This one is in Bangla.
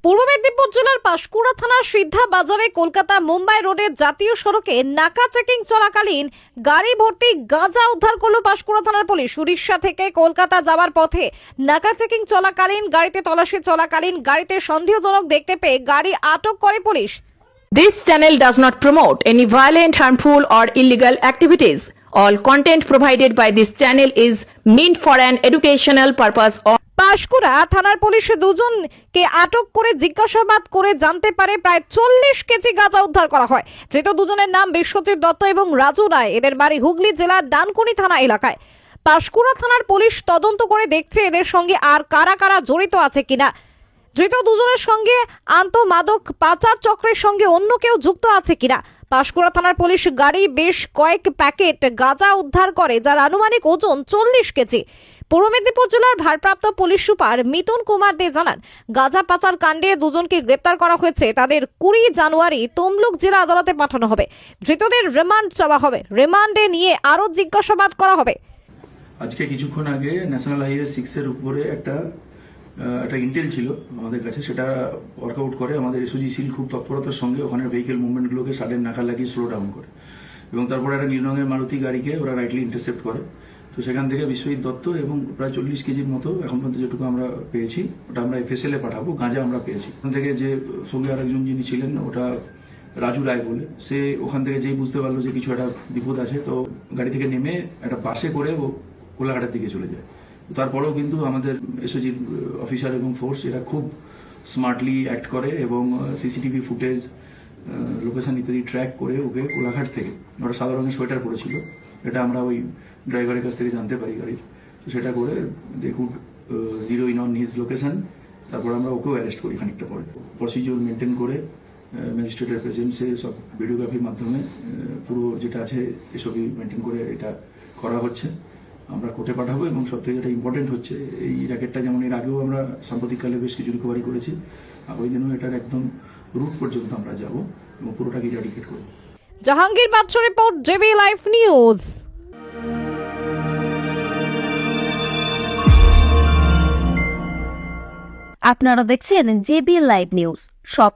পূর্ব মেদিনীপুর জেলার পাঁশকুড়া থানার সিদ্ধা বাজারে কলকাতা মুম্বাই রোডের জাতীয় সড়কে নাকা চেকিং চলাকালীন গাড়ি ভর্তি গাঁজা উদ্ধার করল পাঁশকুড়া থানার পুলিশ। উড়িষ্যা থেকে কলকাতা যাওয়ার পথে নাকা চেকিং চলাকালীন গাড়িতে তল্লাশি চলাকালীন গাড়িতে সন্দেহজনক দেখতে পেয়ে গাড়ি আটক করে police. This channel does not promote any violent, harmful or illegal activities. All content provided by this channel is meant for an educational purpose. Panskura থানার পুলিশ দুজনকে আটক করে জিজ্ঞাসাবাদ করে জানতে পারে প্রায় 40 কেজি গাঁজা উদ্ধার করা হয়। ধৃত দুজনের নাম বিশ্বজিৎ দত্ত এবং রাজু রায়। এদের বাড়ি হুগলি জেলার ডানকুনি থানা এলাকায়। পাঁশকুড়া থানার পুলিশ তদন্ত করে দেখছে এদের সঙ্গে আর কারা কারা জড়িত আছে কিনা। ধৃত দুজনের সঙ্গে আন্তঃমাদক পাচার চক্রের সঙ্গে অন্য কেউ যুক্ত আছে কিনা। পাঁশকুড়া থানার পুলিশ গাড়ি বেশ কয়েক প্যাকেট গাঁজা উদ্ধার করে, যার আনুমানিক ওজন 40 কেজি। পূর্ব মেদিনীপুর জেলার ভারপ্রাপ্ত পুলিশ সুপার মিতুন কুমার দে জানান, গাঁজা পাচার কাণ্ডে দুজনকে গ্রেপ্তার করা হয়েছে। তাদের 20 জানুয়ারি তমলুক জেলা আদালতে পাঠানো হবে। ধৃতদের রিমান্ড চাওয়া হবে। রিমান্ডে নিয়ে আরো জিজ্ঞাসাবাদ করা হবে। আজকে কিছুক্ষণ আগে ন্যাশনাল হাইওয়ে 6 এর উপরে একটা ইন্টেল ছিল আমাদের কাছে, সেটা ওয়ার্কআউট করে আমাদের এসওজি সিল খুব তৎপরতার সঙ্গে ওখানে ভেহিকেল মুভমেন্টগুলোকে সাডেন নাকা লাগিয়ে স্লো ডাউন করে, এবং তারপরে একটা নীল রঙের মারুতি গাড়িকে ওরা রাইটলি ইন্টারসেপ্ট করে। তো সেখান থেকে বিশ্বজিৎ দত্ত এবং প্রায় 40 কেজির মতো এখন পর্যন্ত যেটুকু আমরা পেয়েছি ওটা আমরা এফএসএল এ পাঠাবো। গাঁজা আমরা পেয়েছি ওখান থেকে। যে সঙ্গে আরেকজন যিনি ছিলেন ওটা রাজু রায় বলে, সে ওখান থেকে যেই বুঝতে পারলো যে কিছু একটা বিপদ আছে, তো গাড়ি থেকে নেমে একটা বাসে করে ও কোলাঘাটের দিকে চলে যায়। তারপরেও কিন্তু আমাদের এসওজির অফিসার এবং ফোর্স এরা খুব স্মার্টলি অ্যাক্ট করে এবং সিসিটিভি ফুটেজ, লোকেশন ইত্যাদি ট্র্যাক করে ওকে কোলাঘাট থেকে, ওরা সাদা রঙের সোয়েটার পরেছিল, এটা আমরা ওই ড্রাইভারের কাছ থেকে জানতে পারি গাড়ির। তো সেটা করে they could zero in on his location. তারপর আমরা ওকেও অ্যারেস্ট করি খানিকটা পরে। প্রসিজিওর মেনটেন করে ম্যাজিস্ট্রেটের প্রেজেন্সে সব ভিডিওগ্রাফির মাধ্যমে পুরো যেটা আছে এসবই মেনটেন করে এটা করা হচ্ছে। আমরা কোর্টে পাঠাবো এবং সব থেকে যেটা ইম্পর্টেন্ট হচ্ছে, এই র্যাকেটটা যেমন এর আগেও আমরা সাম্প্রতিককালে বেশ কিছু রিকভারি করেছি, আগামী দিনেও এটার একদম রুট পর্যন্ত আমরা যাব এবং পুরোটাকে ইরাডিকেট করব। জাহাঙ্গীর বাদশা রিপোর্ট, জেবি লাইভ নিউজ। আপনারা দেখছেন জেবি লাইভ নিউজ। সব